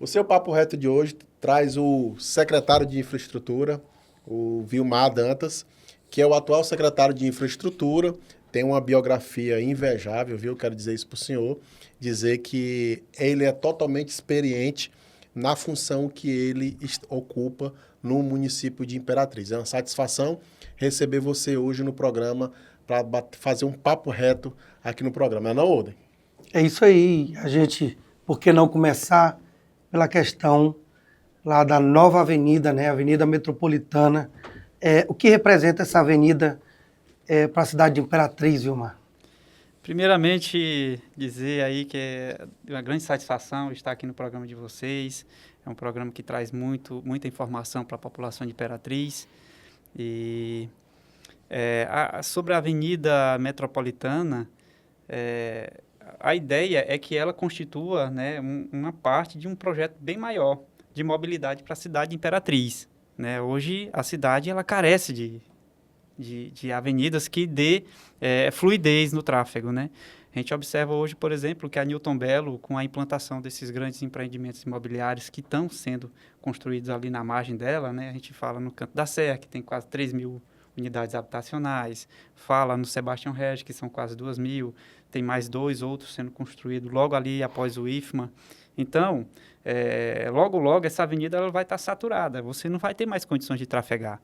O seu Papo Reto de hoje traz o secretário de Infraestrutura, o Vilmar Dantas, que é o atual secretário de Infraestrutura, tem uma biografia invejável, viu? Quero dizer isso para o senhor, dizer que ele é totalmente experiente na função que ele ocupa no município de Imperatriz. É uma satisfação receber você hoje no programa para fazer um papo reto aqui no programa. Não, Oden? É isso aí. A gente, por que não começar pela questão lá da nova avenida, né? Avenida Metropolitana. O que representa essa avenida para a cidade de Imperatriz, Vilmar? Primeiramente, dizer aí que é uma grande satisfação estar aqui no programa de vocês. É um programa que traz muita informação para a população de Imperatriz. E sobre a Avenida Metropolitana, a ideia é que ela constitua, né, uma parte de um projeto bem maior de mobilidade para a cidade de Imperatriz, né? Hoje, a cidade ela carece de avenidas que dê fluidez no tráfego, né? A gente observa hoje, por exemplo, que a Newton Belo, com a implantação desses grandes empreendimentos imobiliários que estão sendo construídos ali na margem dela, né? A gente fala no Canto da Serra, que tem quase 3.000 unidades habitacionais, fala no Sebastião Regi, que são quase 2.000, tem mais 2 outros sendo construídos logo ali após o IFMA. Então, logo essa avenida ela vai estar saturada, você não vai ter mais condições de trafegar.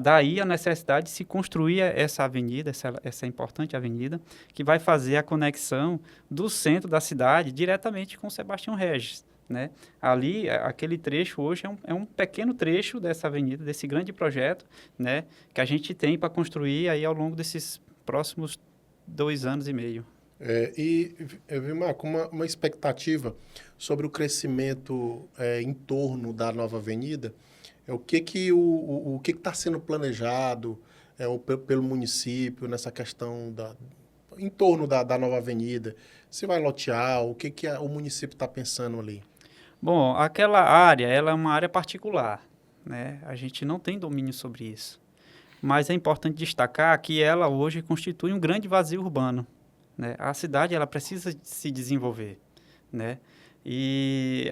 Daí a necessidade de se construir essa avenida, essa importante avenida, que vai fazer a conexão do centro da cidade diretamente com o Sebastião Regi, né? Ali, aquele trecho hoje é um pequeno trecho dessa avenida, desse grande projeto, né, que a gente tem para construir aí ao longo desses próximos 2 anos e meio. Vilmar, com uma expectativa sobre o crescimento em torno da nova avenida, o que está sendo planejado pelo município nessa questão em torno da nova avenida? Se vai lotear, o que o município está pensando ali? Bom, aquela área, ela é uma área particular, né? A gente não tem domínio sobre isso. Mas é importante destacar que ela hoje constitui um grande vazio urbano, né? A cidade, ela precisa se desenvolver, né? E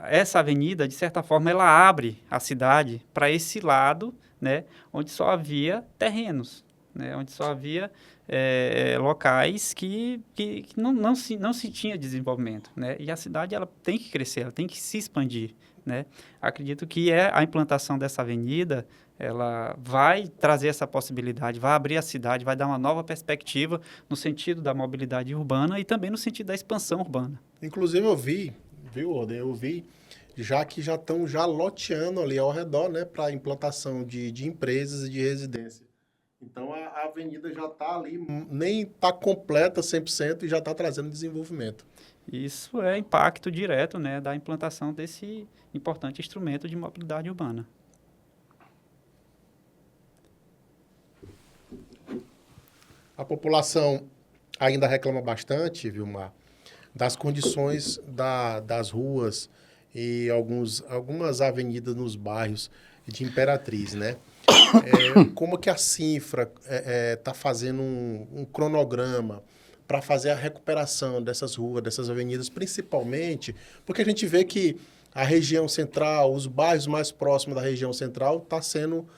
essa avenida, de certa forma, ela abre a cidade para esse lado, né? Onde só havia terrenos, né? Onde só havia locais que não se tinha desenvolvimento, né? E a cidade ela tem que crescer, ela tem que se expandir, né? Acredito que a implantação dessa avenida ela vai trazer essa possibilidade, vai abrir a cidade, vai dar uma nova perspectiva no sentido da mobilidade urbana e também no sentido da expansão urbana. Inclusive eu vi, viu, Oden? Eu vi já que já estão loteando ali ao redor, né, para implantação de empresas e de residência. Então, a avenida já está ali, nem está completa 100% e já está trazendo desenvolvimento. Isso é impacto direto, né, da implantação desse importante instrumento de mobilidade urbana. A população ainda reclama bastante, Vilmar, das condições das ruas e algumas avenidas nos bairros de Imperatriz, né? Como que a Cinfra está fazendo um cronograma para fazer a recuperação dessas ruas, dessas avenidas, principalmente porque a gente vê que a região central, os bairros mais próximos da região central está sendo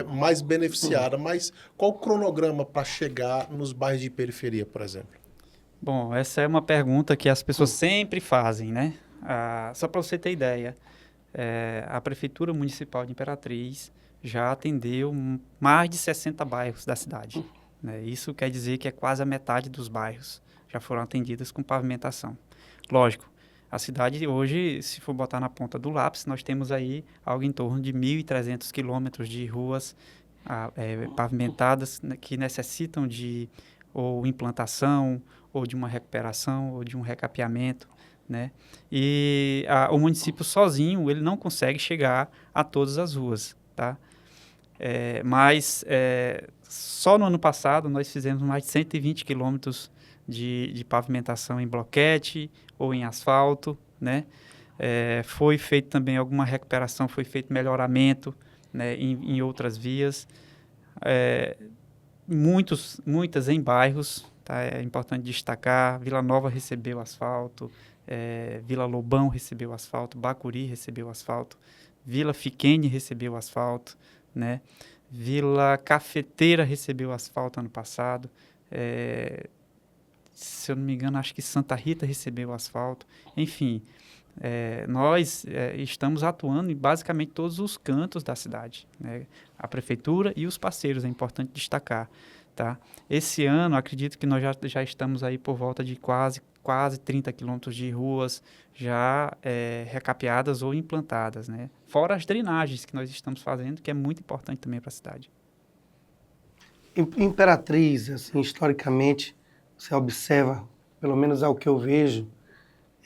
mais beneficiada. Mas qual o cronograma para chegar nos bairros de periferia, por exemplo? Bom, essa é uma pergunta que as pessoas sempre fazem, né? Só para você ter ideia, a Prefeitura Municipal de Imperatriz já atendeu mais de 60 bairros da cidade, né? Isso quer dizer que é quase a metade dos bairros já foram atendidos com pavimentação. Lógico, a cidade hoje, se for botar na ponta do lápis, nós temos aí algo em torno de 1.300 quilômetros de ruas pavimentadas, né, que necessitam de ou implantação, ou de uma recuperação, ou de um recapeamento, né? E o município sozinho, ele não consegue chegar a todas as ruas, tá? Mas só no ano passado nós fizemos mais de 120 quilômetros de pavimentação em bloquete ou em asfalto, né? Foi feito também alguma recuperação, foi feito melhoramento, né, em outras vias. Muitas em bairros, tá? É importante destacar, Vila Nova recebeu asfalto, Vila Lobão recebeu asfalto, Bacuri recebeu asfalto, Vila Fiquene recebeu asfalto, né? Vila Cafeteira recebeu asfalto ano passado, se eu não me engano, acho que Santa Rita recebeu asfalto. Enfim, nós estamos atuando em basicamente todos os cantos da cidade, né? A prefeitura e os parceiros, é importante destacar, tá? Esse ano, acredito que nós já estamos aí por volta de quase 30 quilômetros de ruas já recapeadas ou implantadas, né? Fora as drenagens que nós estamos fazendo, que é muito importante também para a cidade. Imperatriz, assim, historicamente, você observa, pelo menos é o que eu vejo,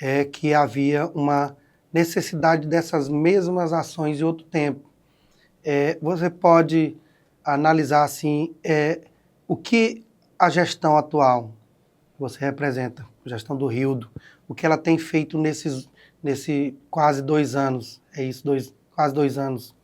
é que havia uma necessidade dessas mesmas ações em outro tempo. Você pode analisar assim, o que a gestão atual que você representa, a gestão do Rildo, o que ela tem feito nesse quase 2 anos, quase 2 anos.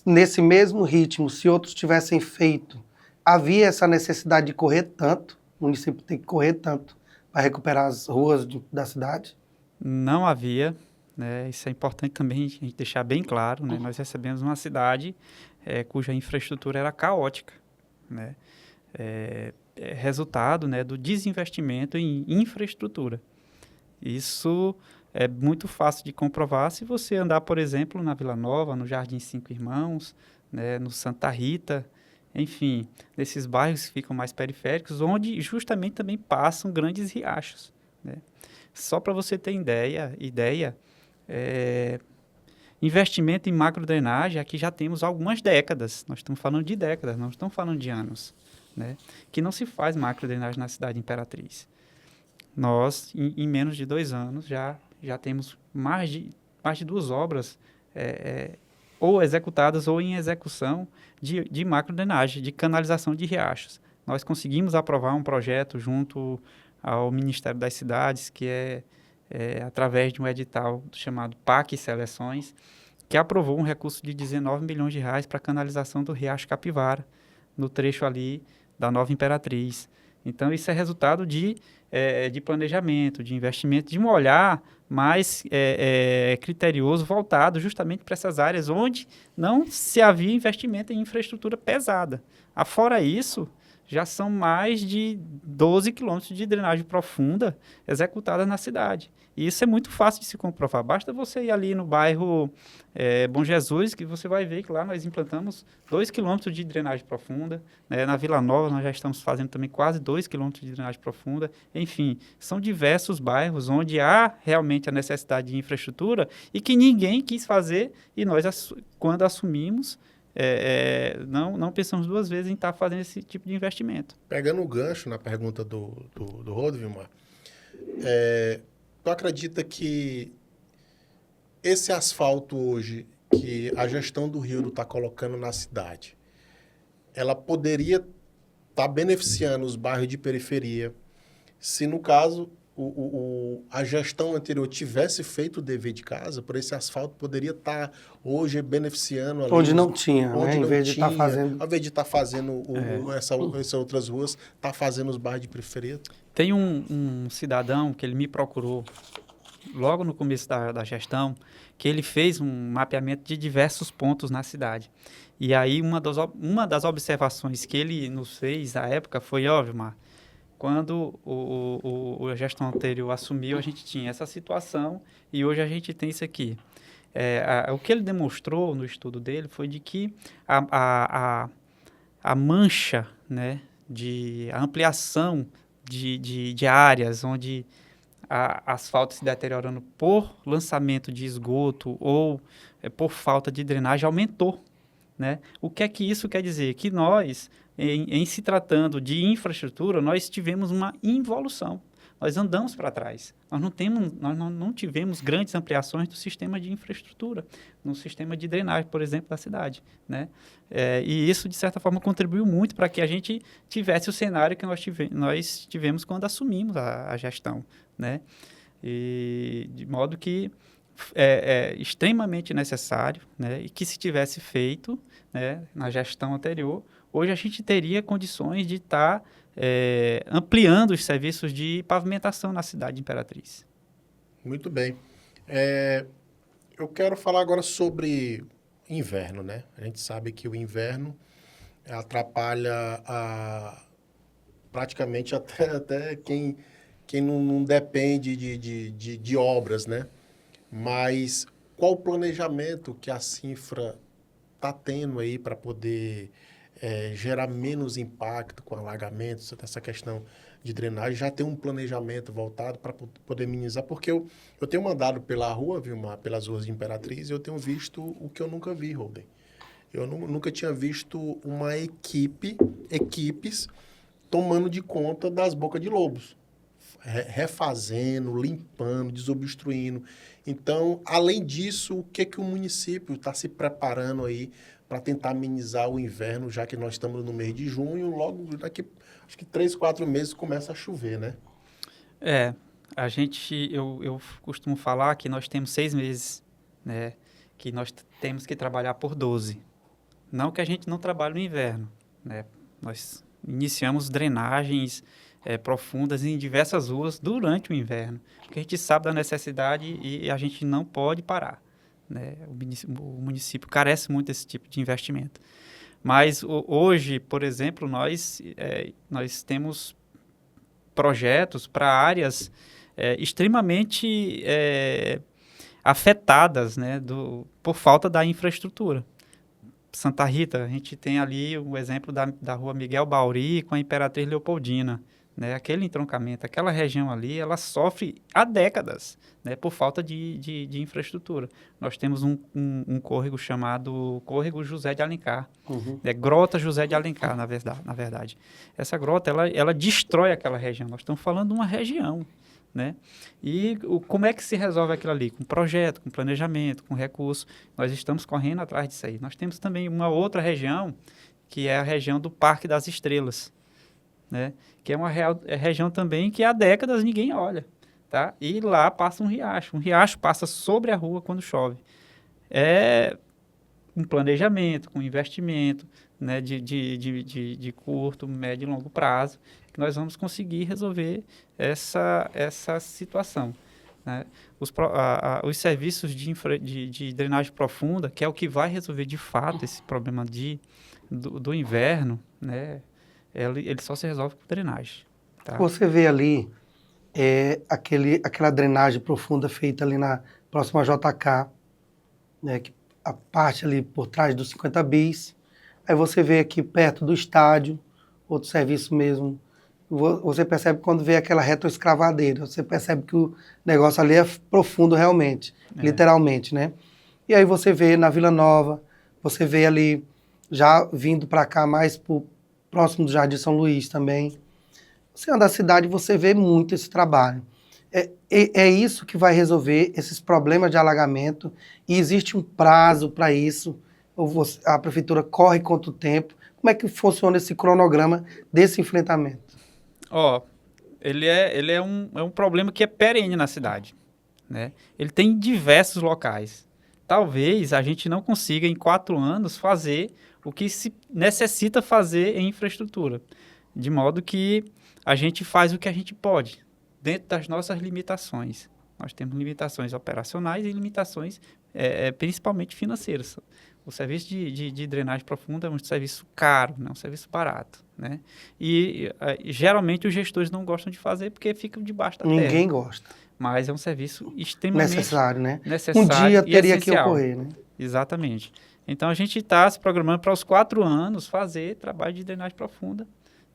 Nesse mesmo ritmo, se outros tivessem feito, havia essa necessidade de correr tanto, o município tem que correr tanto para recuperar as ruas da cidade? Não havia, né? Isso é importante também a gente deixar bem claro, né? Nós recebemos uma cidade cuja infraestrutura era caótica, né? Resultado, né, do desinvestimento em infraestrutura. Isso é muito fácil de comprovar se você andar, por exemplo, na Vila Nova, no Jardim Cinco Irmãos, né, no Santa Rita, enfim, nesses bairros que ficam mais periféricos, onde justamente também passam grandes riachos, né? Só para você ter ideia, investimento em macrodrenagem, aqui já temos algumas décadas, nós estamos falando de décadas, não estamos falando de anos, né? Que não se faz macrodrenagem na cidade Imperatriz. Nós, em menos de 2 anos, já temos mais de 2 obras ou executadas ou em execução de macrodrenagem, de canalização de riachos. Nós conseguimos aprovar um projeto junto ao Ministério das Cidades, que através de um edital chamado PAC Seleções, que aprovou um recurso de 19 milhões de reais para a canalização do Riacho Capivara, no trecho ali da Nova Imperatriz. Então, isso é resultado de planejamento, de investimento, de um olhar mais criterioso, voltado justamente para essas áreas onde não se havia investimento em infraestrutura pesada. Afora isso, já são mais de 12 quilômetros de drenagem profunda executada na cidade. E isso é muito fácil de se comprovar. Basta você ir ali no bairro Bom Jesus, que você vai ver que lá nós implantamos 2 quilômetros de drenagem profunda. Né? Na Vila Nova, nós já estamos fazendo também quase 2 quilômetros de drenagem profunda. Enfim, são diversos bairros onde há realmente a necessidade de infraestrutura e que ninguém quis fazer, e nós, quando assumimos, não pensamos 2 vezes em estar fazendo esse tipo de investimento. Pegando o gancho na pergunta do Rodo, Vilmar, tu acredita que esse asfalto hoje que a gestão do Rildo está colocando na cidade, ela poderia estar beneficiando os bairros de periferia se, no caso, a gestão anterior tivesse feito o dever de casa? Por esse asfalto poderia estar hoje beneficiando ali onde não tinha, onde né? não Em vez de estar tinha, fazendo. ao invés de estar fazendo essas outras ruas, está fazendo os bairros de periferia? Tem um cidadão que ele me procurou logo no começo da gestão, que ele fez um mapeamento de diversos pontos na cidade. E aí uma das observações que ele nos fez à época foi, Vilmar, quando a gestão anterior assumiu, a gente tinha essa situação e hoje a gente tem isso aqui. O que ele demonstrou no estudo dele foi de que a mancha, né, a ampliação de áreas onde asfalto se deteriorando por lançamento de esgoto ou por falta de drenagem aumentou, né? O que é que isso quer dizer? Que nós, em se tratando de infraestrutura, nós tivemos uma involução. Nós andamos para trás. Nós não tivemos grandes ampliações do sistema de infraestrutura, no sistema de drenagem, por exemplo, da cidade, né? E isso, de certa forma, contribuiu muito para que a gente tivesse o cenário que nós tivemos quando assumimos a gestão, né? E de modo que é extremamente necessário, né? E que se tivesse feito, né, na gestão anterior, hoje a gente teria condições de estar ampliando os serviços de pavimentação na cidade de Imperatriz. Muito bem. Eu quero falar agora sobre inverno, né? A gente sabe que o inverno atrapalha praticamente até quem não depende de obras, né? Mas qual o planejamento que a Cinfra está tendo aí para poder gerar menos impacto com alagamentos, essa questão de drenagem? Já tem um planejamento voltado para poder minimizar? Porque eu tenho andado pela rua, pelas ruas de Imperatriz, e eu tenho visto o que eu nunca vi, Holden. Eu nunca tinha visto uma equipes tomando de conta das bocas de lobos, refazendo, limpando, desobstruindo. Então, além disso, o que o município está se preparando aí para tentar amenizar o inverno, já que nós estamos no mês de junho, logo daqui, acho que 3, 4 meses começa a chover, né? Eu costumo falar que nós temos 6 meses, né? Que nós temos que trabalhar por 12. Não que a gente não trabalhe no inverno, né? Nós iniciamos drenagens profundas em diversas ruas durante o inverno, porque a gente sabe da necessidade e a gente não pode parar, né? O município carece muito desse tipo de investimento. Mas hoje, por exemplo, nós temos projetos para áreas extremamente afetadas, né, por falta da infraestrutura. Santa Rita, a gente tem ali o exemplo da rua Miguel Bauri com a Imperatriz Leopoldina, né? Aquele entroncamento, aquela região ali, ela sofre há décadas, né, por falta de infraestrutura. Nós temos um córrego chamado Córrego José de Alencar, Grota José de Alencar, na verdade. Essa grota, ela destrói aquela região. Nós estamos falando de uma região, né? E como é que se resolve aquilo ali? Com projeto, com planejamento, com recurso. Nós estamos correndo atrás disso aí. Nós temos também uma outra região, que é a região do Parque das Estrelas, né? Que é uma região também que há décadas ninguém olha, tá? E lá passa um riacho passa sobre a rua quando chove. É um planejamento, com investimento, né, de curto, médio e longo prazo, que nós vamos conseguir resolver essa situação, né? Os serviços de drenagem profunda, que é o que vai resolver de fato esse problema do inverno, né? Ele só se resolve com drenagem. Tá? Você vê ali aquela drenagem profunda feita ali na próxima JK, né, que a parte ali por trás dos 50 bis. Aí você vê aqui perto do estádio, outro serviço mesmo. Você percebe quando vê aquela retroescavadeira, você percebe que o negócio ali é profundo realmente, literalmente, né? E aí você vê na Vila Nova, você vê ali já vindo para cá mais próximo do Jardim São Luís também. Você anda na cidade, você vê muito esse trabalho. É isso que vai resolver esses problemas de alagamento, e existe um prazo para isso. A prefeitura corre quanto tempo? Como é que funciona esse cronograma desse enfrentamento? Ele é um problema que é perene na cidade, né? Ele tem em diversos locais. Talvez a gente não consiga, em 4 anos, fazer o que se necessita fazer em infraestrutura, de modo que a gente faz o que a gente pode, dentro das nossas limitações. Nós temos limitações operacionais e limitações principalmente financeiras. O serviço de drenagem profunda é um serviço caro, não é um serviço barato, né? E geralmente os gestores não gostam de fazer porque ficam debaixo da terra. Ninguém gosta. Mas é um serviço extremamente necessário, né? Necessário um dia teria essencial. Que ocorrer, né? Exatamente. Então a gente está se programando para os 4 anos fazer trabalho de drenagem profunda,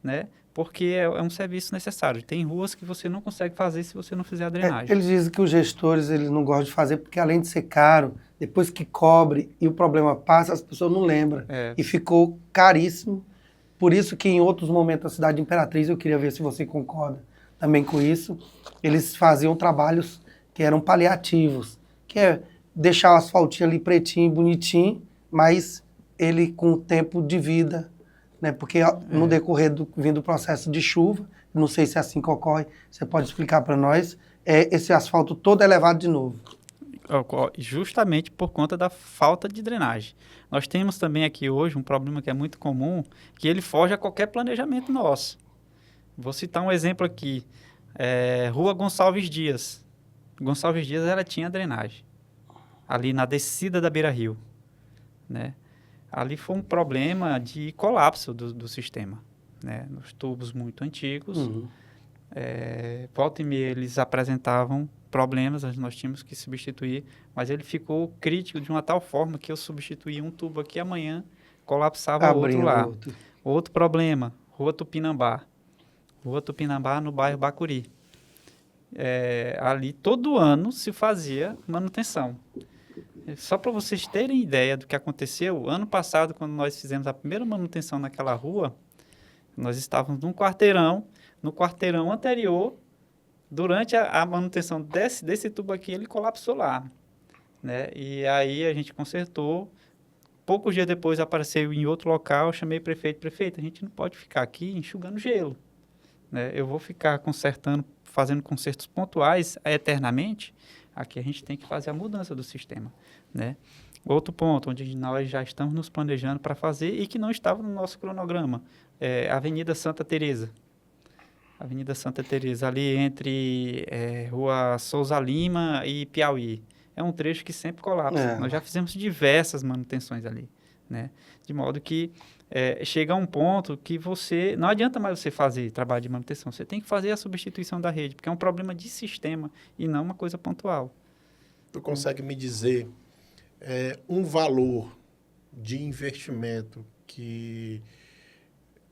né? Porque é um serviço necessário. Tem ruas que você não consegue fazer se você não fizer a drenagem. Eles dizem que os gestores eles não gostam de fazer porque, além de ser caro, depois que cobre e o problema passa, as pessoas não lembram. E ficou caríssimo. Por isso que em outros momentos da cidade de Imperatriz, eu queria ver se você concorda também com isso, eles faziam trabalhos que eram paliativos, que é deixar o asfaltinho ali pretinho, bonitinho, mas ele com o tempo de vida, né? Porque no decorrer vindo do processo de chuva, não sei se é assim que ocorre, você pode explicar para nós, esse asfalto todo é levado de novo. Justamente por conta da falta de drenagem. Nós temos também aqui hoje um problema que é muito comum, que ele foge a qualquer planejamento nosso. Vou citar um exemplo aqui, Rua Gonçalves Dias, Gonçalves Dias, ela tinha drenagem, ali na descida da Beira-Rio, né? Ali foi um problema de colapso do sistema, né? Nos tubos muito antigos, volta e meia eles apresentavam problemas, nós tínhamos que substituir, mas ele ficou crítico de uma tal forma que eu substituí um tubo aqui, amanhã colapsava o outro lá. Outro problema, Rua Tupinambá no bairro Bacuri. Ali todo ano se fazia manutenção. Só para vocês terem ideia do que aconteceu, ano passado, quando nós fizemos a primeira manutenção naquela rua, nós estávamos num quarteirão, no quarteirão anterior, durante a manutenção desse tubo aqui, ele colapsou lá, né? E aí a gente consertou. Poucos dias depois apareceu em outro local, eu chamei o prefeito, a gente não pode ficar aqui enxugando gelo, né? Eu vou ficar consertando, fazendo consertos pontuais eternamente. Aqui a gente tem que fazer a mudança do sistema, né? Outro ponto onde nós já estamos nos planejando para fazer e que não estava no nosso cronograma, é a Avenida Santa Teresa. Avenida Santa Teresa, ali entre Rua Souza Lima e Piauí. É um trecho que sempre colapsa. Nós já fizemos diversas manutenções ali, né? De modo que chega a um ponto que não adianta mais você fazer trabalho de manutenção, você tem que fazer a substituição da rede, porque é um problema de sistema e não uma coisa pontual. Tu consegue me dizer um valor de investimento que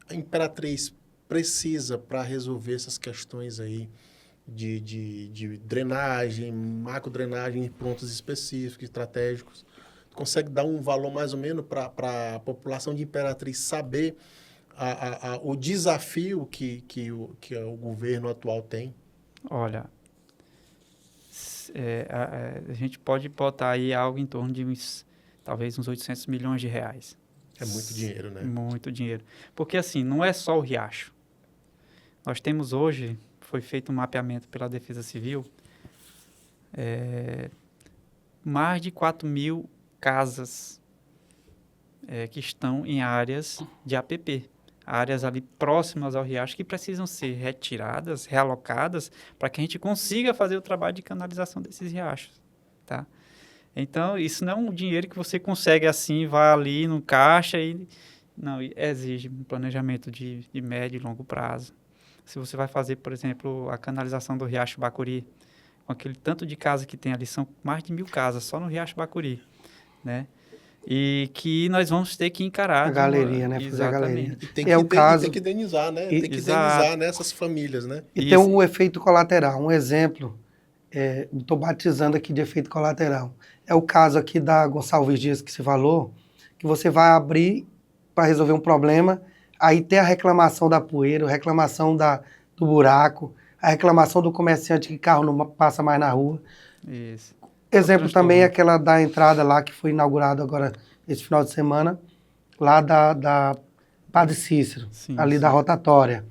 a Imperatriz precisa para resolver essas questões aí de drenagem, macro-drenagem em pontos específicos, estratégicos? Tu consegue dar um valor mais ou menos para a população de Imperatriz saber o desafio que o governo atual tem? Olha, a gente pode botar aí algo em torno de talvez uns 800 milhões de reais. É muito dinheiro, né? Muito dinheiro. Porque assim, não é só o riacho. Nós temos hoje, foi feito um mapeamento pela Defesa Civil, mais de 4 mil casas que estão em áreas de APP, áreas ali próximas ao riacho que precisam ser retiradas, realocadas, para que a gente consiga fazer o trabalho de canalização desses riachos, tá? Então, isso não é um dinheiro que você consegue assim, vai ali no caixa e... Não, exige um planejamento de médio e longo prazo. Se você vai fazer, por exemplo, a canalização do Riacho Bacuri, com aquele tanto de casas que tem ali, são mais de 1.000 casas só no Riacho Bacuri, né? E que nós vamos ter que encarar... A galeria, né? Fazer a galeria. E tem que indenizar, né? Tem que indenizar nessas famílias, né? E tem um efeito colateral. Um exemplo, estou batizando aqui de efeito colateral. É o caso aqui da Gonçalves Dias que você falou, que você vai abrir para resolver um problema, aí tem a reclamação da poeira, a reclamação do buraco, a reclamação do comerciante que carro não passa mais na rua. Isso. Exemplo também é aquela da entrada lá, que foi inaugurada agora esse final de semana, lá da Padre Cícero, ali da rotatória.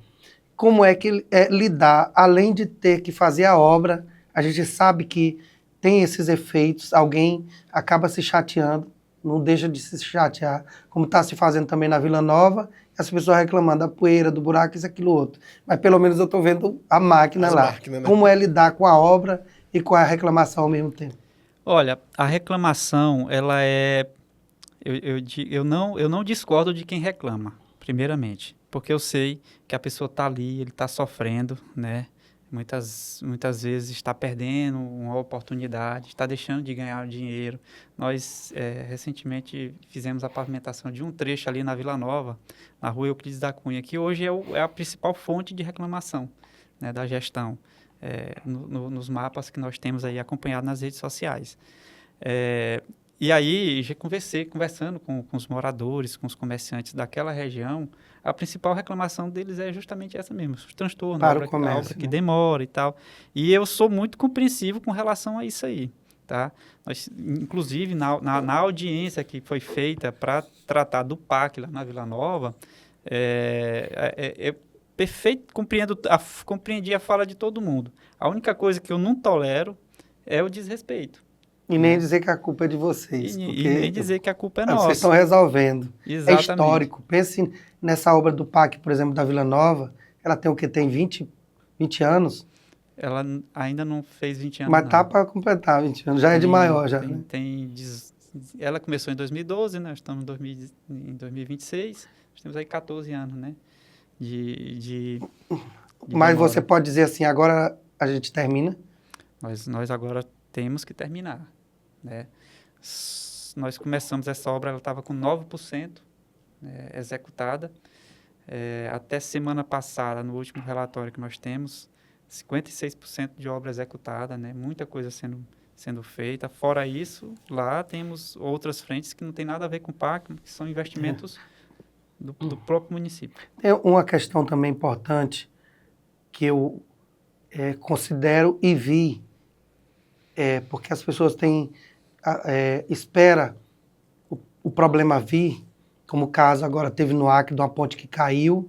Como é que lidar, além de ter que fazer a obra, a gente sabe que tem esses efeitos, alguém acaba se chateando, não deixa de se chatear, como está se fazendo também na Vila Nova, as pessoas reclamando da poeira, do buraco, isso, aquilo, outro. Mas pelo menos eu estou vendo a máquina lá. Né? Como é lidar com a obra e com a reclamação ao mesmo tempo? Olha, a reclamação, ela é... Eu não discordo de quem reclama, primeiramente, porque eu sei que a pessoa está ali, ele está sofrendo, né? Muitas vezes está perdendo uma oportunidade, está deixando de ganhar dinheiro. Nós, recentemente, fizemos a pavimentação de um trecho ali na Vila Nova, na rua Euclides da Cunha, que hoje é a principal fonte de reclamação, né, da gestão, nos mapas que nós temos aí acompanhado nas redes sociais. E aí, já conversando com os moradores, com os comerciantes daquela região, a principal reclamação deles é justamente essa mesmo, os transtornos, a obra que demora e tal. E eu sou muito compreensivo com relação a isso aí, tá? Inclusive, na audiência que foi feita para tratar do PAC lá na Vila Nova, compreendi a fala de todo mundo. A única coisa que eu não tolero é o desrespeito. E nem dizer que a culpa é de vocês. E nem dizer que a culpa é nossa. Vocês estão resolvendo. Exatamente. É histórico. Pense nessa obra do PAC, por exemplo, da Vila Nova. Ela tem o que? Tem 20 anos? Ela ainda não fez 20 anos, Mas não. tá para completar 20 anos, já é de maior, já. Tem, Né? ela começou em 2012, né? Nós estamos em 2026. Nós temos aí 14 anos, né? De Mas você demora. pode dizer assim, agora a gente termina. Nós agora temos que terminar, né? Nós começamos essa obra, ela estava com 9%, né, executada. Até semana passada, no último relatório que nós temos, 56% de obra executada, né? Muita coisa sendo feita. Fora isso, lá temos outras frentes que não tem nada a ver com o PAC, que são investimentos do próprio município. Tem uma questão também importante que eu considero e vi, porque as pessoas têm, espera o problema vir, como o caso agora teve no Acre, de uma ponte que caiu,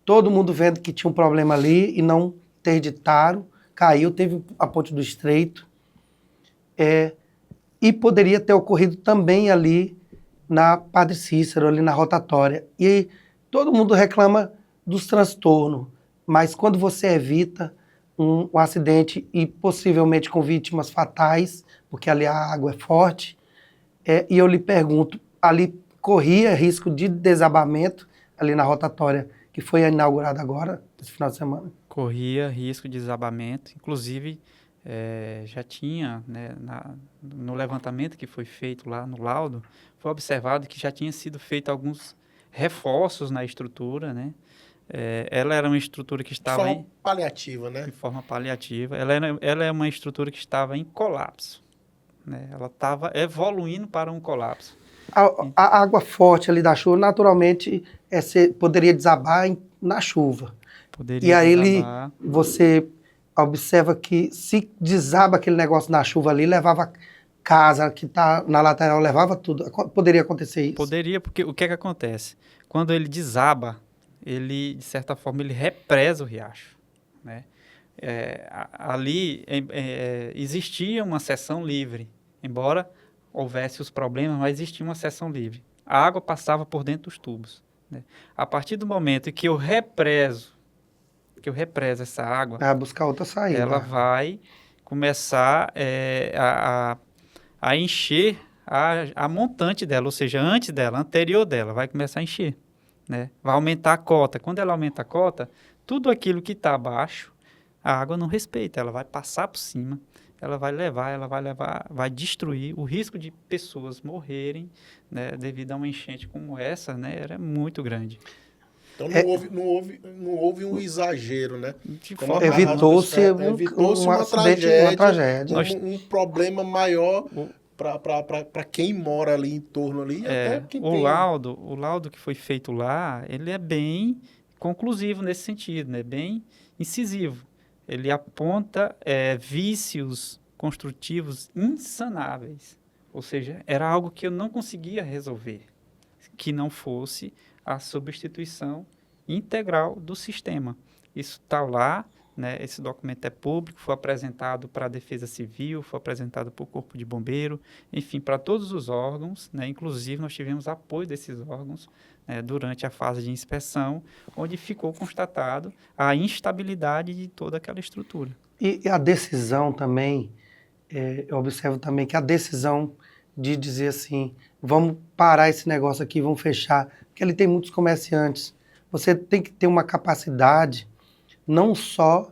todo mundo vendo que tinha um problema ali e não interditaram, caiu, teve a ponte do Estreito, e poderia ter ocorrido também ali na Padre Cícero, ali na rotatória. E todo mundo reclama dos transtornos, mas quando você evita um acidente e possivelmente com vítimas fatais, porque ali a água é forte, e eu lhe pergunto, ali corria risco de desabamento, ali na rotatória, que foi inaugurada agora, esse final de semana? Corria risco de desabamento, inclusive já tinha, né, no levantamento que foi feito lá no laudo, foi observado que já tinha sido feito alguns reforços na estrutura, né? Ela era uma estrutura que estava De forma paliativa, né? de forma paliativa. Ela é uma estrutura que estava em colapso, né? Ela estava evoluindo para um colapso. A água forte ali da chuva, naturalmente, poderia desabar na chuva. Poderia E aí desabar. você observa que se desaba aquele negócio na chuva ali, levava casa que está na lateral, levava tudo. Poderia acontecer isso? Poderia, porque o que é que acontece? Quando ele desaba, ele, de certa forma, ele represa o riacho, né? Ali existia uma seção livre, embora houvesse os problemas, mas existia uma seção livre. A água passava por dentro dos tubos, né? A partir do momento em que eu represo essa água, Vai buscar outra saída. ela vai começar a encher a montante dela, ou seja, antes dela, anterior dela, vai começar a encher, né? Vai aumentar a cota. Quando ela aumenta a cota, tudo aquilo que está abaixo, a água não respeita, ela vai passar por cima, ela vai levar, vai destruir. O risco de pessoas morrerem, né, devido a uma enchente como essa, né, era muito grande. Então não houve um exagero, né? De Como forma Evitou-se evitou-se um uma acidente, tragédia, uma tragédia. um problema maior para quem mora ali em torno ali, até quem o tem... laudo que foi feito lá, ele é bem conclusivo nesse sentido, né? Bem incisivo. Ele aponta vícios construtivos insanáveis. Ou seja, era algo que eu não conseguia resolver, que não fosse a substituição integral do sistema. Isso está lá, né? Esse documento é público, foi apresentado para a Defesa Civil, foi apresentado para o Corpo de Bombeiro, enfim, para todos os órgãos, né? Inclusive, nós tivemos apoio desses órgãos, né, durante a fase de inspeção, onde ficou constatado a instabilidade de toda aquela estrutura. E a decisão também, eu observo também que a decisão de dizer assim, vamos parar esse negócio aqui, vamos fechar, porque ali tem muitos comerciantes. Você tem que ter uma capacidade não só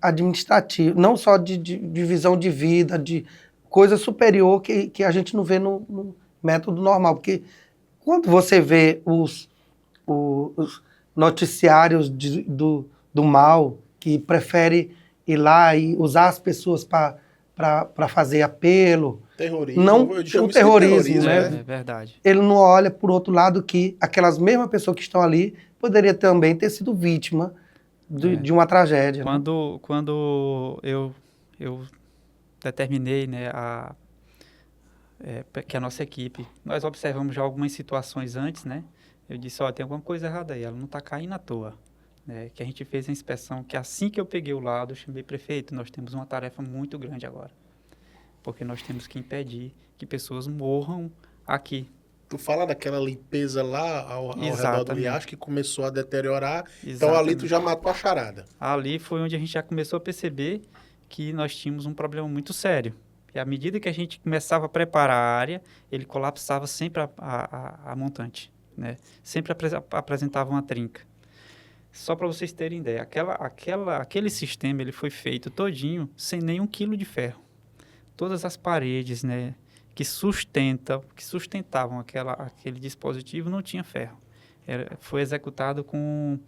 administrativa, não só de visão de vida, de coisa superior que a gente não vê no método normal. Porque quando você vê os noticiários do mal, que prefere ir lá e usar as pessoas para fazer apelo, Terrorismo, não eu chamo o isso de terrorismo, né? É verdade. Ele não olha por outro lado que aquelas mesmas pessoas que estão ali poderia também ter sido vítima de uma tragédia. Quando eu determinei, né, que a nossa equipe, nós observamos já algumas situações antes, né? Eu disse, tem alguma coisa errada aí, ela não está caindo à toa. Né? Que a gente fez a inspeção, que assim que eu peguei o laudo, eu chamei prefeito, nós temos uma tarefa muito grande agora. Porque nós temos que impedir que pessoas morram aqui, Tu fala daquela limpeza lá ao redor do Exatamente. riacho que começou a deteriorar. Então ali tu Exatamente. já matou a charada. Ali foi onde a gente já começou a perceber que nós tínhamos um problema muito sério. E à medida que a gente começava a preparar a área, ele colapsava sempre a montante, né? Sempre apresentava uma trinca. Só para vocês terem ideia, aquele sistema ele foi feito todinho sem nenhum quilo de ferro. Todas as paredes, né, que sustentavam aquele dispositivo não tinha ferro. Foi executado com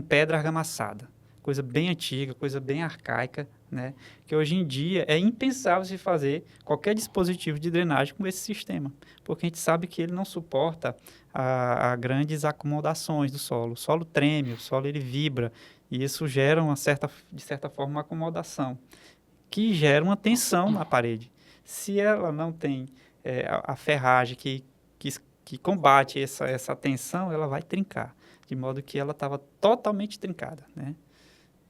pedra argamassada, coisa bem antiga, coisa bem arcaica, né, que hoje em dia é impensável se fazer qualquer dispositivo de drenagem com esse sistema, porque a gente sabe que ele não suporta a grandes acomodações do solo. O solo treme, o solo ele vibra, e isso gera de certa forma, uma acomodação, que gera uma tensão na parede. Se ela não tem a ferragem que combate essa tensão, ela vai trincar, de modo que ela estava totalmente trincada, né?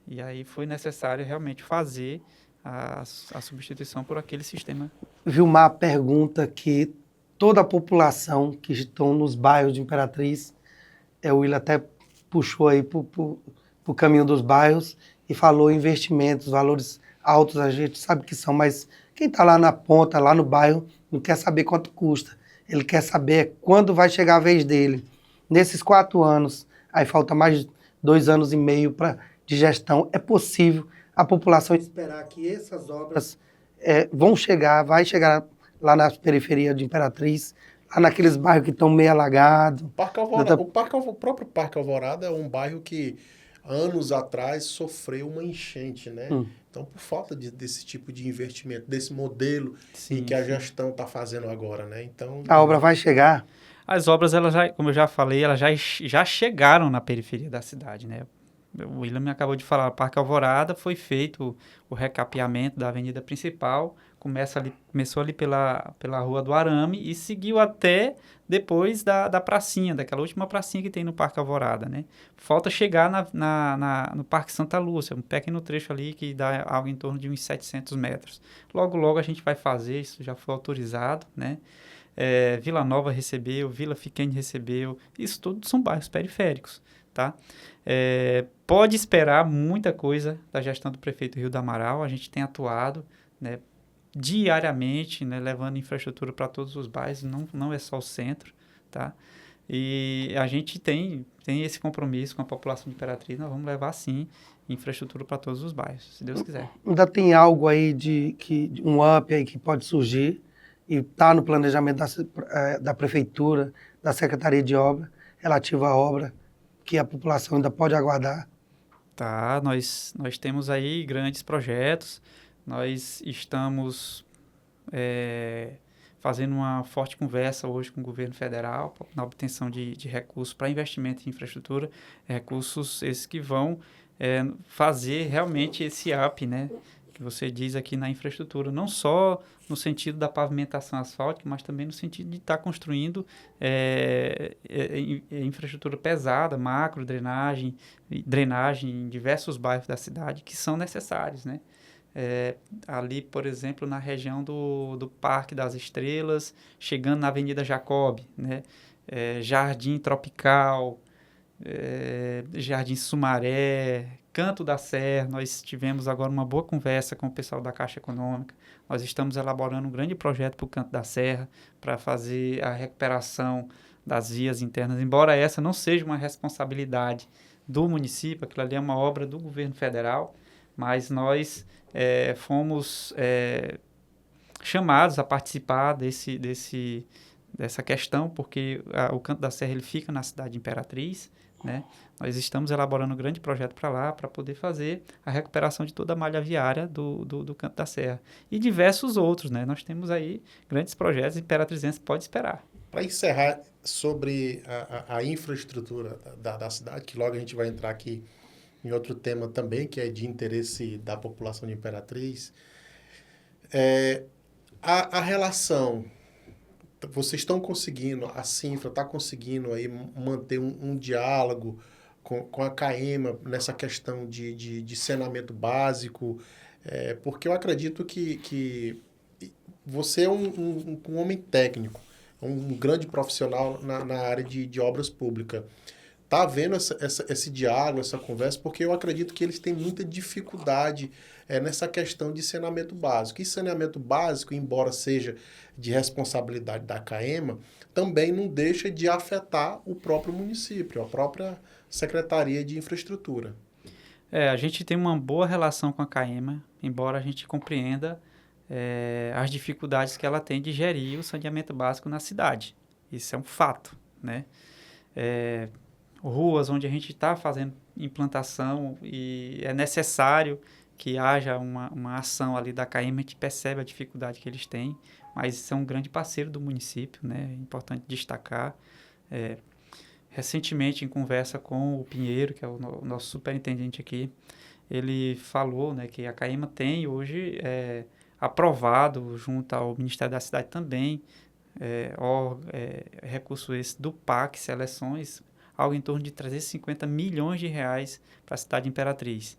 E aí foi necessário realmente fazer a substituição por aquele sistema. Vilmar pergunta que toda a população que estão nos bairros de Imperatriz, o Will até puxou aí para o caminho dos bairros e falou investimentos, valores altos, a gente sabe que são, mas quem está lá na ponta, lá no bairro, não quer saber quanto custa. Ele quer saber quando vai chegar a vez dele. Nesses 4 anos, aí falta mais 2 anos e meio de gestão, é possível a população esperar que essas obras vai chegar lá na periferia de Imperatriz, lá naqueles bairros que estão meio alagados. O próprio Parque Alvorada é um bairro que anos atrás sofreu uma enchente, né? Então, por falta desse tipo de investimento, desse modelo que a gestão está fazendo agora, né? Então, a obra vai chegar. As obras, como eu já falei, elas já chegaram na periferia da cidade, né? O William me acabou de falar, o Parque Alvorada foi feito o recapeamento da avenida principal, começou ali pela Rua do Arame e seguiu até depois da pracinha, daquela última pracinha que tem no Parque Alvorada, né? Falta chegar no Parque Santa Lúcia, um pequeno trecho ali que dá algo em torno de uns 700 metros. Logo, logo a gente vai fazer, isso já foi autorizado, né? Vila Nova recebeu, Vila Fiquene recebeu, isso tudo são bairros periféricos, tá? Pode esperar muita coisa da gestão do prefeito Rio do Amaral. A gente tem atuado, né, diariamente, né, levando infraestrutura para todos os bairros, não é só o centro, tá? E a gente tem esse compromisso com a população de Imperatriz, nós vamos levar sim infraestrutura para todos os bairros, se Deus quiser. Ainda tem algo aí um up aí que pode surgir e está no planejamento da prefeitura, da Secretaria de Obra, relativo à obra, que a população ainda pode aguardar? Tá, nós temos aí grandes projetos, nós estamos fazendo uma forte conversa hoje com o governo federal na obtenção de recursos para investimento em infraestrutura, recursos esses que vão fazer realmente esse up, né, que você diz aqui na infraestrutura, não só no sentido da pavimentação asfáltica, mas também no sentido de estar construindo infraestrutura pesada, macro, drenagem em diversos bairros da cidade que são necessários, né? Ali, por exemplo, na região do Parque das Estrelas, chegando na Avenida Jacob, né? Jardim Tropical, Jardim Sumaré, Canto da Serra. Nós tivemos agora uma boa conversa com o pessoal da Caixa Econômica. Nós estamos elaborando um grande projeto para o Canto da Serra, para fazer a recuperação das vias internas, embora essa não seja uma responsabilidade do município, aquilo ali é uma obra do governo federal, mas nós fomos chamados a participar dessa questão, porque o Canto da Serra ele fica na cidade de Imperatriz, né? Nós estamos elaborando um grande projeto para lá, para poder fazer a recuperação de toda a malha viária do Canto da Serra. E diversos outros, né? Nós temos aí grandes projetos, Imperatrizense pode esperar. Para encerrar sobre a infraestrutura da cidade, que logo a gente vai entrar aqui em outro tema também, que é de interesse da população de Imperatriz, a relação, vocês estão conseguindo, a Cinfra está conseguindo aí manter um diálogo com a CAEMA nessa questão de saneamento básico, porque eu acredito que você é um homem técnico, um grande profissional na área de obras públicas. Está havendo esse diálogo, essa conversa, porque eu acredito que eles têm muita dificuldade nessa questão de saneamento básico. E saneamento básico, embora seja de responsabilidade da CAEMA, também não deixa de afetar o próprio município, a própria Secretaria de Infraestrutura. A gente tem uma boa relação com a CAEMA, embora a gente compreenda as dificuldades que ela tem de gerir o saneamento básico na cidade. Isso é um fato, né? Ruas onde a gente está fazendo implantação e é necessário que haja uma ação ali da CAEMA, a gente percebe a dificuldade que eles têm, mas são um grande parceiro do município, né? É importante destacar. Recentemente, em conversa com o Pinheiro, que é o nosso superintendente aqui, ele falou, né, que a CAEMA tem hoje aprovado, junto ao Ministério da Cidade também, recurso esse do PAC, seleções, algo em torno de 350 milhões de reais para a cidade de Imperatriz.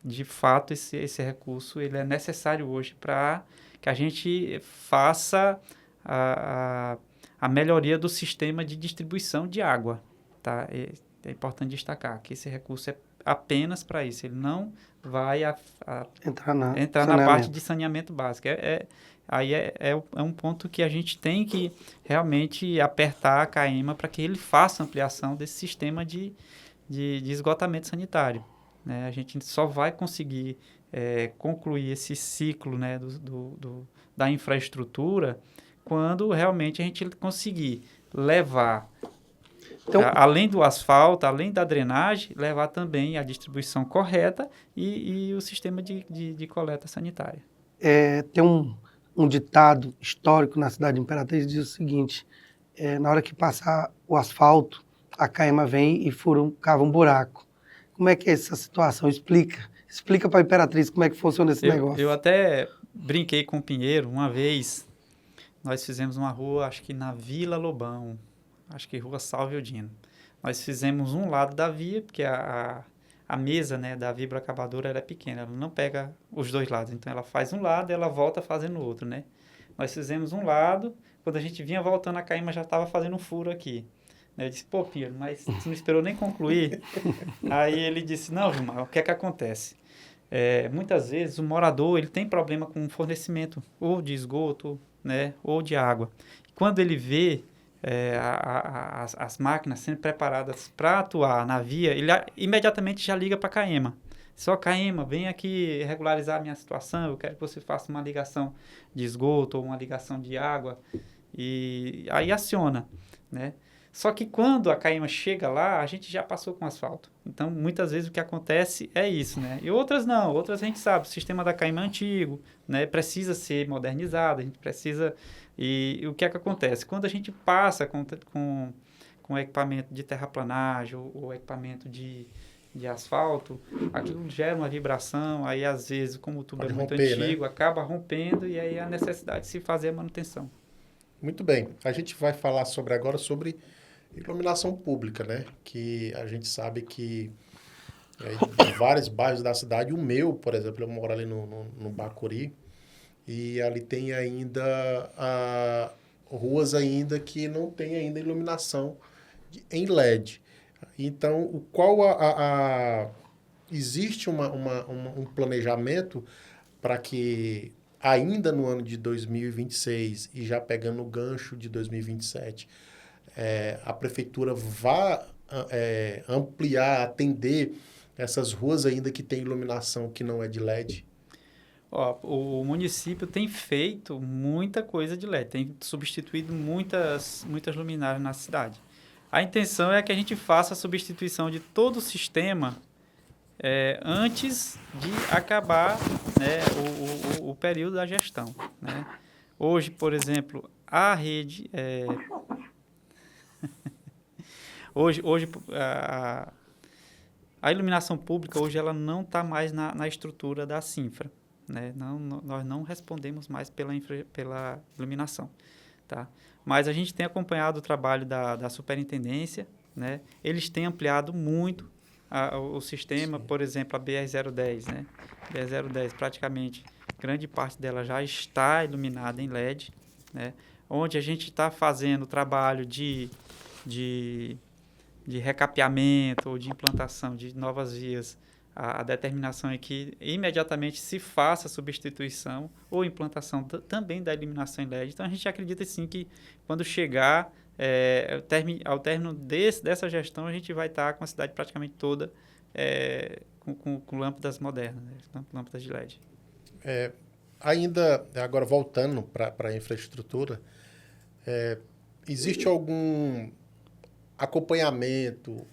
De fato, esse recurso ele é necessário hoje para que a gente faça a melhoria do sistema de distribuição de água. Tá? É importante destacar que esse recurso é apenas para isso. Ele não vai entrar na parte de saneamento básico. Aí é um ponto que a gente tem que realmente apertar a CAEMA para que ele faça ampliação desse sistema de esgotamento sanitário. Né? A gente só vai conseguir concluir esse ciclo, né, da infraestrutura quando realmente a gente conseguir levar, então, além do asfalto, além da drenagem, levar também a distribuição correta e o sistema de coleta sanitária. Tem um ditado histórico na cidade de Imperatriz que diz o seguinte: na hora que passar o asfalto, a CAEMA vem e cava um buraco. Como é que é essa situação? Explica para a Imperatriz como é que funciona esse negócio. Eu até brinquei com o Pinheiro. Uma vez, nós fizemos uma rua, acho que na Vila Lobão, acho que Rua Salve Eudino. Nós fizemos um lado da via, porque a mesa, né, da vibroacabadora ela é pequena, ela não pega os dois lados. Então, ela faz um lado e ela volta fazendo o outro, né? Nós fizemos um lado, quando a gente vinha voltando, a CAEMA já estava fazendo um furo aqui. Eu disse, pô, Pinheiro, mas você não esperou nem concluir? Aí ele disse, não, Gilmar, o que é que acontece? Muitas vezes o morador ele tem problema com fornecimento ou de esgoto, né, ou de água. Quando ele vê as máquinas sendo preparadas para atuar na via, ele imediatamente já liga para a CAEMA. Só CAEMA, vem aqui regularizar a minha situação, eu quero que você faça uma ligação de esgoto ou uma ligação de água, e aí aciona, né? Só que quando a CAEMA chega lá, a gente já passou com asfalto. Então, muitas vezes o que acontece é isso, né? E outras não, outras a gente sabe, o sistema da CAEMA é antigo, né? Precisa ser modernizado, a gente precisa... E o que é que acontece? Quando a gente passa com equipamento de terraplanagem ou equipamento de asfalto, aquilo gera uma vibração, aí às vezes, como o tubo é muito antigo, né? Acaba rompendo e aí a necessidade de se fazer a manutenção. Muito bem. A gente vai falar agora sobre iluminação pública, né? Que a gente sabe que em vários bairros da cidade, o meu, por exemplo, eu moro ali no Bacuri, e ali tem ainda ruas ainda que não tem ainda iluminação em LED. Então, existe um planejamento para que ainda no ano de 2026 e já pegando o gancho de 2027, a prefeitura vá ampliar, atender essas ruas ainda que tem iluminação que não é de LED? O município tem feito muita coisa de LED, tem substituído muitas luminárias na cidade. A intenção é que a gente faça a substituição de todo o sistema antes de acabar, né, o período da gestão, né? Hoje, por exemplo, a rede... hoje a iluminação pública, hoje, ela não está mais na estrutura da Cinfra. Né? Nós não respondemos mais pela iluminação, tá? Mas a gente tem acompanhado o trabalho da superintendência, né? Eles têm ampliado muito o sistema. Sim. Por exemplo, a BR-010, né? BR-010, praticamente, grande parte dela já está iluminada em LED, né? Onde a gente está fazendo o trabalho de recapeamento ou de implantação de novas vias, a determinação é que imediatamente se faça a substituição ou implantação também da iluminação em LED. Então, a gente acredita, sim, que quando chegar ao término dessa gestão, a gente vai estar com a cidade praticamente toda com lâmpadas modernas, né? Lâmpadas de LED. Ainda, agora voltando para a infraestrutura, existe algum acompanhamento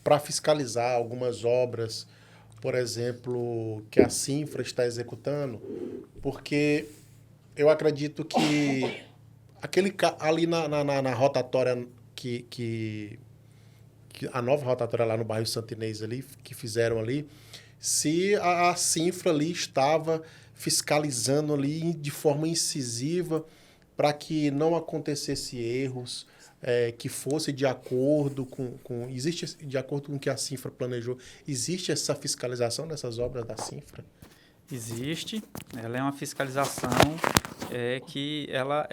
para fiscalizar algumas obras, por exemplo, que a Cinfra está executando? Porque eu acredito que ali na rotatória que a nova rotatória lá no bairro Santo Inês ali, que fizeram ali, se a Cinfra ali estava fiscalizando ali de forma incisiva para que não acontecesse erros, que fosse de acordo existe, de acordo com o que a Cinfra planejou, existe essa fiscalização dessas obras da Cinfra? Existe, ela é uma fiscalização que ela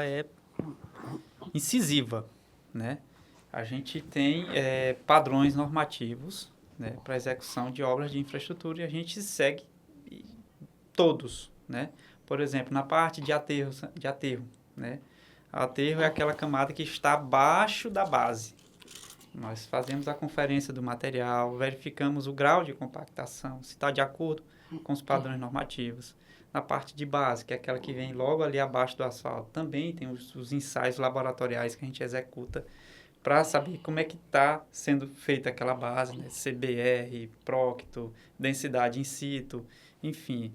é incisiva, né? A gente tem padrões normativos, né, para execução de obras de infraestrutura e a gente segue todos, né? Por exemplo, na parte de aterro, né? Aterro é aquela camada que está abaixo da base. Nós fazemos a conferência do material, verificamos o grau de compactação, se está de acordo com os padrões normativos. Na parte de base, que é aquela que vem logo ali abaixo do asfalto, também tem os ensaios laboratoriais que a gente executa para saber como é que está sendo feita aquela base, né? CBR, Procto, densidade in situ, enfim.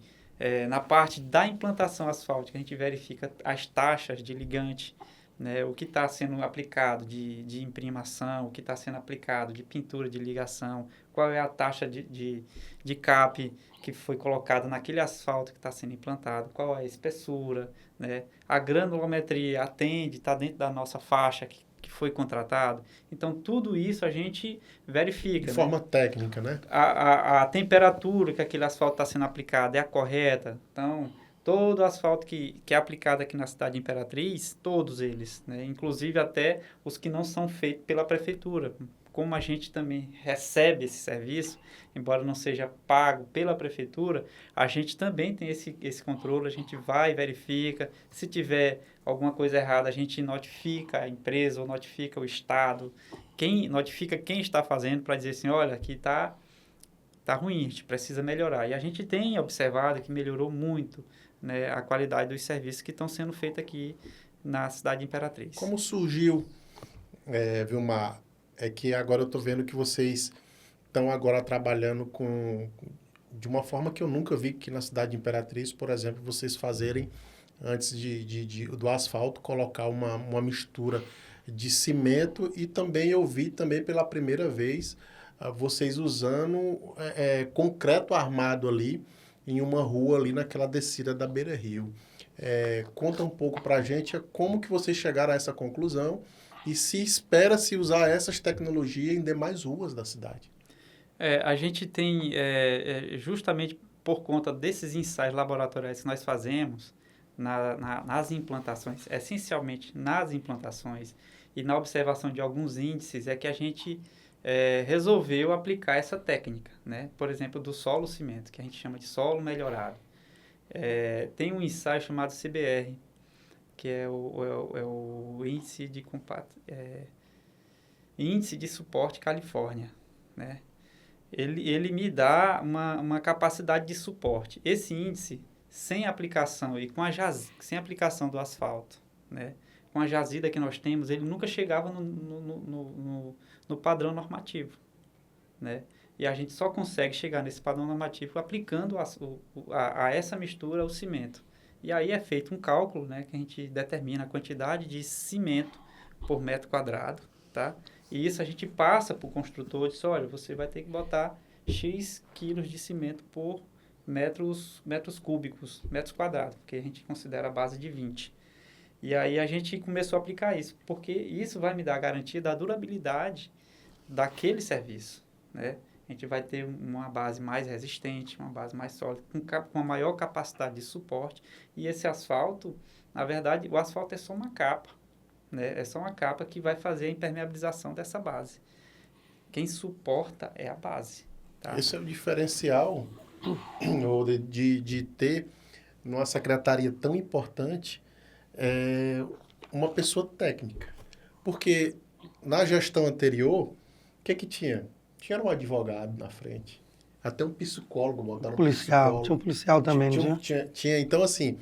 Na parte da implantação asfáltica, a gente verifica as taxas de ligante, né? O que está sendo aplicado de imprimação, o que está sendo aplicado de pintura de ligação, qual é a taxa de CAP que foi colocada naquele asfalto que está sendo implantado, qual é a espessura, né? A granulometria atende, está dentro da nossa faixa que foi contratado. Então, tudo isso a gente verifica. De forma técnica, né? A temperatura que aquele asfalto está sendo aplicado é a correta. Então, todo asfalto que é aplicado aqui na cidade de Imperatriz, todos eles, né? Inclusive até os que não são feitos pela prefeitura. Como a gente também recebe esse serviço, embora não seja pago pela prefeitura, a gente também tem esse controle, a gente vai e verifica. Se tiver alguma coisa errada, a gente notifica a empresa ou notifica o Estado, notifica quem está fazendo para dizer assim, olha, aqui está ruim, a gente precisa melhorar. E a gente tem observado que melhorou muito, né, a qualidade dos serviços que estão sendo feitos aqui na cidade de Imperatriz. Como surgiu, Vilmar, é que agora eu estou vendo que vocês estão agora trabalhando de uma forma que eu nunca vi que na cidade de Imperatriz, por exemplo, vocês fazerem, antes do asfalto, colocar uma mistura de cimento, e também eu vi também pela primeira vez vocês usando concreto armado ali em uma rua ali naquela descida da Beira Rio. Conta um pouco para a gente como que vocês chegaram a essa conclusão e se espera-se usar essas tecnologias em demais ruas da cidade. A gente tem, justamente por conta desses ensaios laboratoriais que nós fazemos nas implantações, essencialmente nas implantações e na observação de alguns índices, é que a gente resolveu aplicar essa técnica, né? Por exemplo, do solo cimento, que a gente chama de solo melhorado. Tem um ensaio chamado CBR, que é o índice índice de suporte Califórnia, né? Ele me dá uma capacidade de suporte. Esse índice, sem aplicação e sem aplicação do asfalto, né? Com a jazida que nós temos, ele nunca chegava no padrão normativo, né? E a gente só consegue chegar nesse padrão normativo aplicando a essa mistura o cimento. E aí é feito um cálculo, né, que a gente determina a quantidade de cimento por metro quadrado, tá? E isso a gente passa para o construtor e diz, olha, você vai ter que botar X quilos de cimento por metros cúbicos, metros quadrados, porque a gente considera a base de 20. E aí a gente começou a aplicar isso, porque isso vai me dar a garantia da durabilidade daquele serviço, né? A gente vai ter uma base mais resistente, uma base mais sólida, com uma maior capacidade de suporte. E esse asfalto, Na verdade, o asfalto é só uma capa, né? É só uma capa que vai fazer a impermeabilização dessa base. Quem suporta é a base. Tá? Esse é o diferencial ou de ter numa secretaria tão importante uma pessoa técnica. Porque na gestão anterior, o que tinha? Tinha um advogado na frente. Até um psicólogo, botaram Policial, psicólogo. tinha um policial também, não Tinha. Então, assim,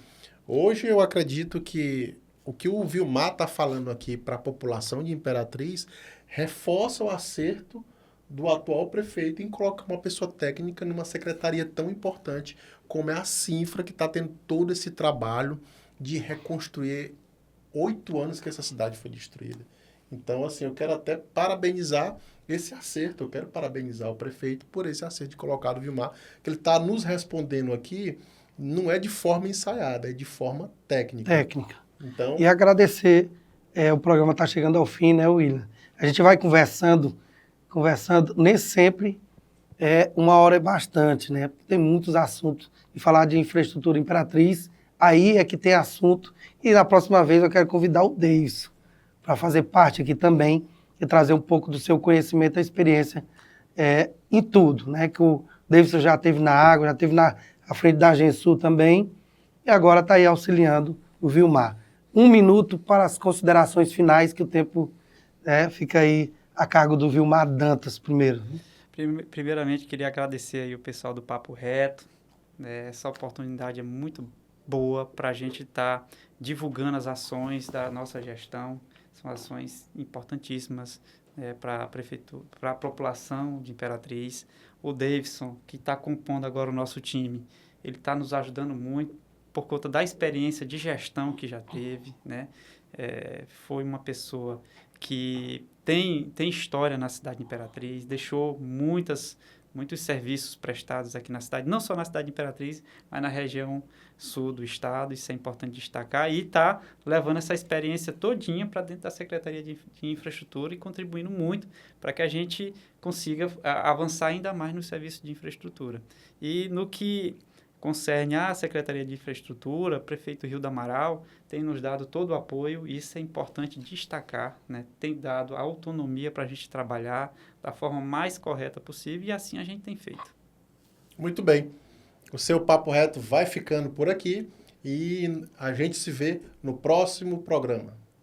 hoje eu acredito que o que o Vilmar está falando aqui para a população de Imperatriz reforça o acerto do atual prefeito em colocar uma pessoa técnica numa secretaria tão importante como é a Cinfra, que está tendo todo esse trabalho de reconstruir 8 anos que essa cidade foi destruída. Então, assim, eu quero até parabenizar esse acerto. Eu quero parabenizar o prefeito por esse acerto de colocar o Vilmar, que ele está nos respondendo aqui, não é de forma ensaiada, é de forma técnica. Técnica. Então, E agradecer, o programa está chegando ao fim, né, William? A gente vai conversando, nem sempre uma hora é bastante, né? Tem muitos assuntos. E falar de infraestrutura Imperatriz, aí é que tem assunto. E na próxima vez eu quero convidar o Davidson para fazer parte aqui também e trazer um pouco do seu conhecimento e experiência em tudo, né? Que o Davidson já esteve na água, já esteve à frente da Agensul também, e agora está aí auxiliando o Vilmar. 1 minuto para as considerações finais, que o tempo fica aí a cargo do Vilmar Dantas primeiro. Primeiramente, queria agradecer aí o pessoal do Papo Reto. Essa oportunidade é muito boa para a gente estar divulgando as ações da nossa gestão. São ações importantíssimas para a prefeitura, para a população de Imperatriz. O Davidson, que está compondo agora o nosso time, ele está nos ajudando muito por conta da experiência de gestão que já teve, né? Foi uma pessoa que tem história na cidade de Imperatriz, deixou muitos serviços prestados aqui na cidade, não só na cidade de Imperatriz, mas na região sul do estado. Isso é importante destacar, e está levando essa experiência todinha para dentro da Secretaria de Infraestrutura e contribuindo muito para que a gente consiga avançar ainda mais no serviço de infraestrutura. E no que concerne à Secretaria de Infraestrutura, o prefeito Rio do Amaral tem nos dado todo o apoio, e isso é importante destacar, né? Tem dado autonomia para a gente trabalhar da forma mais correta possível, e assim a gente tem feito. muito bem. O seu Papo Reto vai ficando por aqui e a gente se vê no próximo programa.